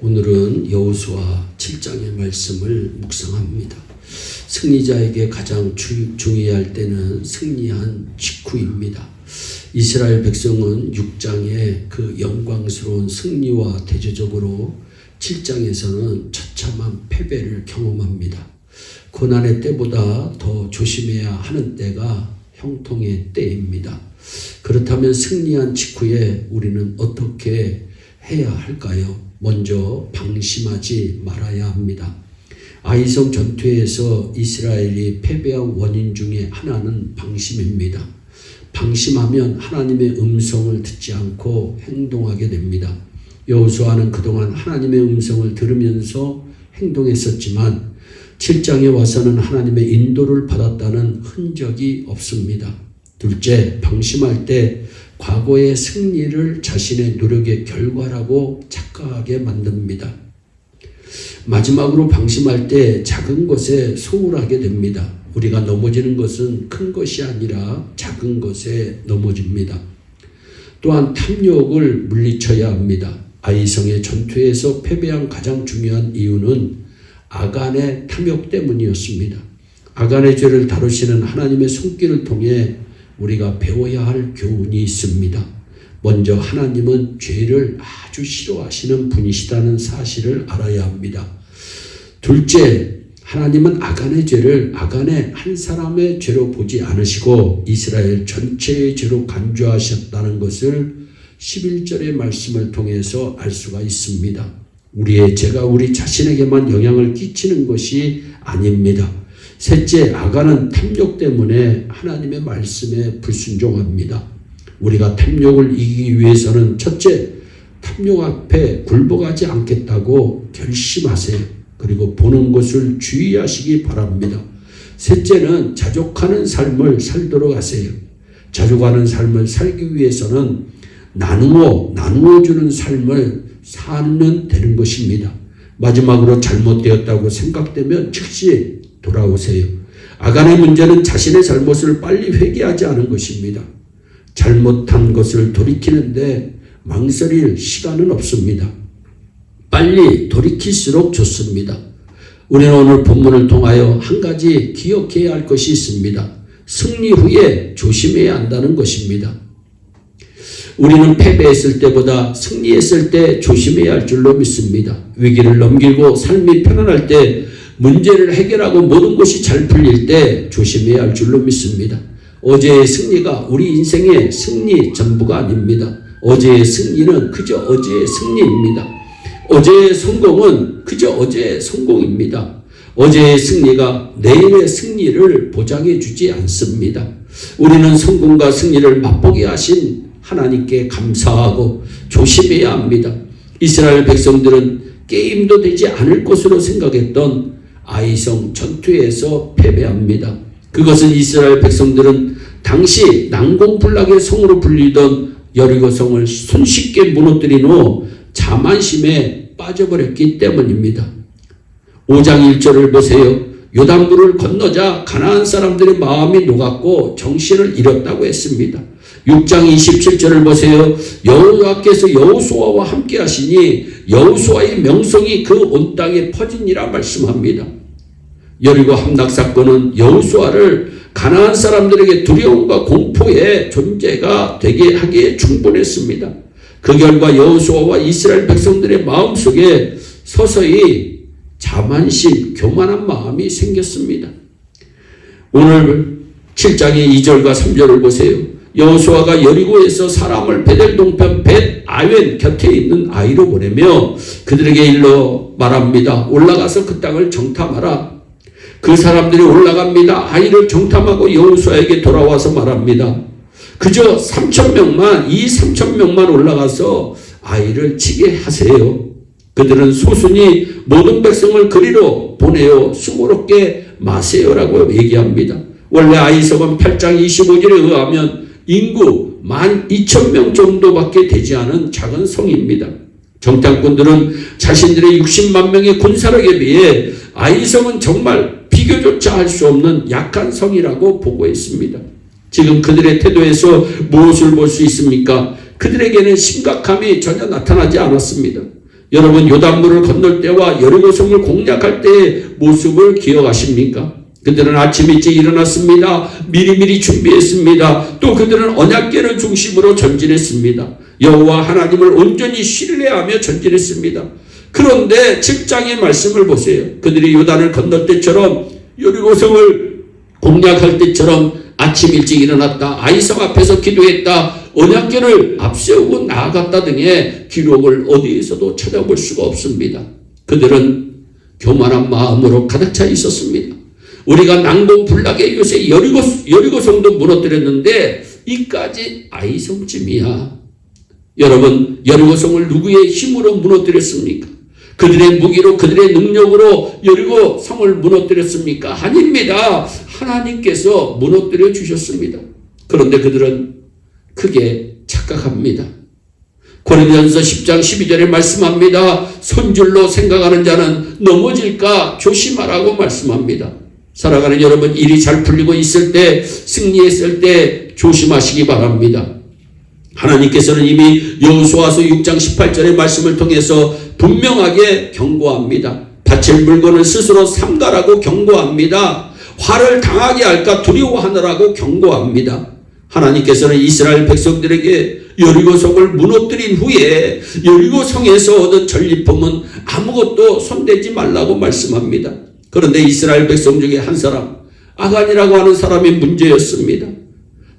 오늘은 여호수아 7장의 말씀을 묵상합니다. 승리자에게 가장 중요할 때는 승리한 직후입니다. 이스라엘 백성은 6장의 그 영광스러운 승리와 대조적으로 7장에서는 처참한 패배를 경험합니다. 고난의 때보다 더 조심해야 하는 때가 형통의 때입니다. 그렇다면 승리한 직후에 우리는 어떻게 해야 할까요? 먼저 방심하지 말아야 합니다. 아이성 전투에서 이스라엘이 패배한 원인 중에 하나는 방심입니다. 방심하면 하나님의 음성을 듣지 않고 행동하게 됩니다. 여호수아는 그동안 하나님의 음성을 들으면서 행동했었지만 7장에 와서는 하나님의 인도를 받았다는 흔적이 없습니다. 둘째, 방심할 때 과거의 승리를 자신의 노력의 결과라고 착각하게 만듭니다. 마지막으로 방심할 때 작은 것에 소홀하게 됩니다. 우리가 넘어지는 것은 큰 것이 아니라 작은 것에 넘어집니다. 또한 탐욕을 물리쳐야 합니다. 아이성의 전투에서 패배한 가장 중요한 이유는 아간의 탐욕 때문이었습니다. 아간의 죄를 다루시는 하나님의 손길을 통해 우리가 배워야 할 교훈이 있습니다. 먼저 하나님은 죄를 아주 싫어하시는 분이시다는 사실을 알아야 합니다. 둘째, 하나님은 아간의 죄를 아간의 한 사람의 죄로 보지 않으시고 이스라엘 전체의 죄로 간주하셨다는 것을 11절의 말씀을 통해서 알 수가 있습니다. 우리의 죄가 우리 자신에게만 영향을 끼치는 것이 아닙니다. 셋째, 아간은 탐욕 때문에 하나님의 말씀에 불순종합니다. 우리가 탐욕을 이기기 위해서는 첫째, 탐욕 앞에 굴복하지 않겠다고 결심하세요. 그리고 보는 것을 주의하시기 바랍니다. 셋째는 자족하는 삶을 살도록 하세요. 자족하는 삶을 살기 위해서는 나누어주는 삶을 살면 되는 것입니다. 마지막으로 잘못되었다고 생각되면 즉시 돌아오세요. 아간의 문제는 자신의 잘못을 빨리 회개하지 않은 것입니다. 잘못한 것을 돌이키는데 망설일 시간은 없습니다. 빨리 돌이킬수록 좋습니다. 우리는 오늘 본문을 통하여 한 가지 기억해야 할 것이 있습니다. 승리 후에 조심해야 한다는 것입니다. 우리는 패배했을 때보다 승리했을 때 조심해야 할 줄로 믿습니다. 위기를 넘기고 삶이 편안할 때, 문제를 해결하고 모든 것이 잘 풀릴 때 조심해야 할 줄로 믿습니다. 어제의 승리가 우리 인생의 승리 전부가 아닙니다. 어제의 승리는 그저 어제의 승리입니다. 어제의 성공은 그저 어제의 성공입니다. 어제의 승리가 내일의 승리를 보장해 주지 않습니다. 우리는 성공과 승리를 맛보게 하신 하나님께 감사하고 조심해야 합니다. 이스라엘 백성들은 게임도 되지 않을 것으로 생각했던 아이성 전투에서 패배합니다. 그것은 이스라엘 백성들은 당시 난공불락의 성으로 불리던 여리고성을 손쉽게 무너뜨린 후 자만심에 빠져버렸기 때문입니다. 5장 1절을 보세요. 요단물을 건너자 가나안 사람들의 마음이 녹았고 정신을 잃었다고 했습니다. 6장 27절을 보세요. 여호와께서 여호수아와 함께 하시니 여호수아의 명성이 그 온 땅에 퍼지니라 말씀합니다. 여리고 함락 사건은 여호수아를 가나안 사람들에게 두려움과 공포의 존재가 되게 하기에 충분했습니다. 그 결과 여호수아와 이스라엘 백성들의 마음속에 서서히 자만심, 교만한 마음이 생겼습니다. 오늘 7장의 2절과 3절을 보세요. 여호수아가 여리고에서 사람을 베델 동편 벳 아웬 곁에 있는 아이로 보내며 그들에게 일러 말합니다. 올라가서 그 땅을 정탐하라. 그 사람들이 올라갑니다. 아이를 정탐하고 여호수아에게 돌아와서 말합니다. 그저 3,000명만, 이 3,000명만 올라가서 아이를 치게 하세요. 그들은 소순이 모든 백성을 그리로 보내어 수고롭게 마세요라고 얘기합니다. 원래 아이성은 8장 25절에 의하면 인구 12,000명 정도밖에 되지 않은 작은 성입니다. 정탐꾼들은 자신들의 60만 명의 군사력에 비해 아이성은 정말 비교조차 할 수 없는 약한 성이라고 보고했습니다. 지금 그들의 태도에서 무엇을 볼 수 있습니까? 그들에게는 심각함이 전혀 나타나지 않았습니다. 여러분 요단물을 건널 때와 여리고성을 공략할 때의 모습을 기억하십니까? 그들은 아침 일찍 일어났습니다. 미리미리 준비했습니다. 또 그들은 언약궤를 중심으로 전진했습니다. 여호와 하나님을 온전히 신뢰하며 전진했습니다. 그런데 7장의 말씀을 보세요. 그들이 요단을 건널 때처럼 여리고성을 공략할 때처럼 아침 일찍 일어났다. 아이성 앞에서 기도했다. 언약궤를 앞세우고 나아갔다 등의 기록을 어디에서도 찾아볼 수가 없습니다. 그들은 교만한 마음으로 가득 차 있었습니다. 우리가 난공불락의 요새 여리고성도 무너뜨렸는데 이까지 아이성쯤이야. 여러분, 여리고성을 누구의 힘으로 무너뜨렸습니까? 그들의 무기로 그들의 능력으로 여리고성을 무너뜨렸습니까? 아닙니다. 하나님께서 무너뜨려 주셨습니다. 그런데 그들은 크게 착각합니다. 고린도전서 10장 12절에 말씀합니다. 손줄로 생각하는 자는 넘어질까 조심하라고 말씀합니다. 살아가는 여러분, 일이 잘 풀리고 있을 때, 승리했을 때 조심하시기 바랍니다. 하나님께서는 이미 여호수아서 6장 18절의 말씀을 통해서 분명하게 경고합니다. 바칠 물건을 스스로 삼가라고 경고합니다. 화를 당하게 할까 두려워하느라고 경고합니다. 하나님께서는 이스라엘 백성들에게 여리고성을 무너뜨린 후에 여리고성에서 얻은 전리품은 아무것도 손대지 말라고 말씀합니다. 그런데 이스라엘 백성 중에 한 사람, 아간이라고 하는 사람이 문제였습니다.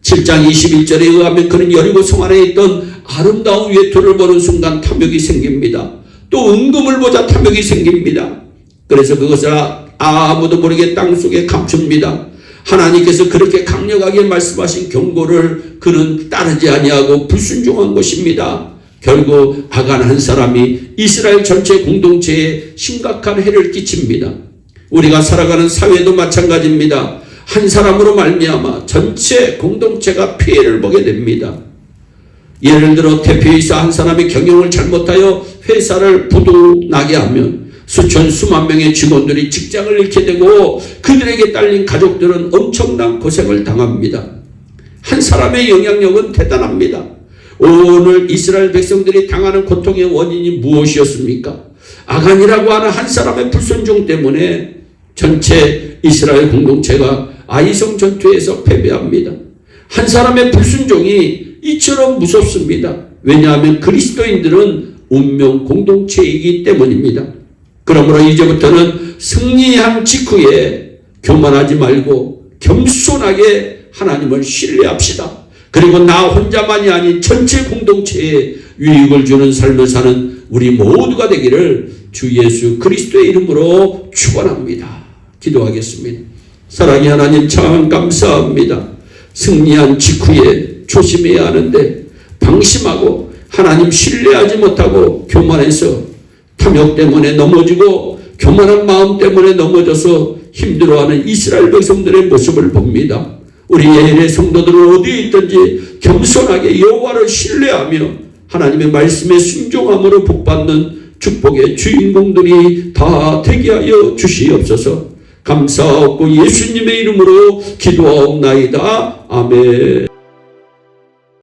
7장 21절에 의하면 그는 여리고성 안에 있던 아름다운 외투를 보는 순간 탐욕이 생깁니다. 또 은금을 보자 탐욕이 생깁니다. 그래서 그것을 아무도 모르게 땅속에 감춥니다. 하나님께서 그렇게 강력하게 말씀하신 경고를 그는 따르지 아니하고 불순종한 것입니다. 결국 아간 한 사람이 이스라엘 전체 공동체에 심각한 해를 끼칩니다. 우리가 살아가는 사회도 마찬가지입니다. 한 사람으로 말미암아 전체 공동체가 피해를 보게 됩니다. 예를 들어 대표이사 한 사람이 경영을 잘못하여 회사를 부도나게 하면 수천 수만 명의 직원들이 직장을 잃게 되고 그들에게 딸린 가족들은 엄청난 고생을 당합니다. 한 사람의 영향력은 대단합니다. 오늘 이스라엘 백성들이 당하는 고통의 원인이 무엇이었습니까? 아간이라고 하는 한 사람의 불순종 때문에 전체 이스라엘 공동체가 아이성 전투에서 패배합니다. 한 사람의 불순종이 이처럼 무섭습니다. 왜냐하면 그리스도인들은 운명 공동체이기 때문입니다. 그러므로 이제부터는 승리한 직후에 교만하지 말고 겸손하게 하나님을 신뢰합시다. 그리고 나 혼자만이 아닌 전체 공동체에 유익을 주는 삶을 사는 우리 모두가 되기를 주 예수 그리스도의 이름으로 축원합니다. 기도하겠습니다. 사랑의 하나님 참 감사합니다. 승리한 직후에 조심해야 하는데 방심하고 하나님 신뢰하지 못하고 교만해서 탐욕 때문에 넘어지고 교만한 마음 때문에 넘어져서 힘들어하는 이스라엘 백성들의 모습을 봅니다. 우리 예일의 성도들은 어디에 있든지 겸손하게 여호와를 신뢰하며 하나님의 말씀에 순종함으로 복받는 축복의 주인공들이 다 되게 하여 주시옵소서. 감사하고 예수님의 이름으로 기도하옵나이다. 아멘.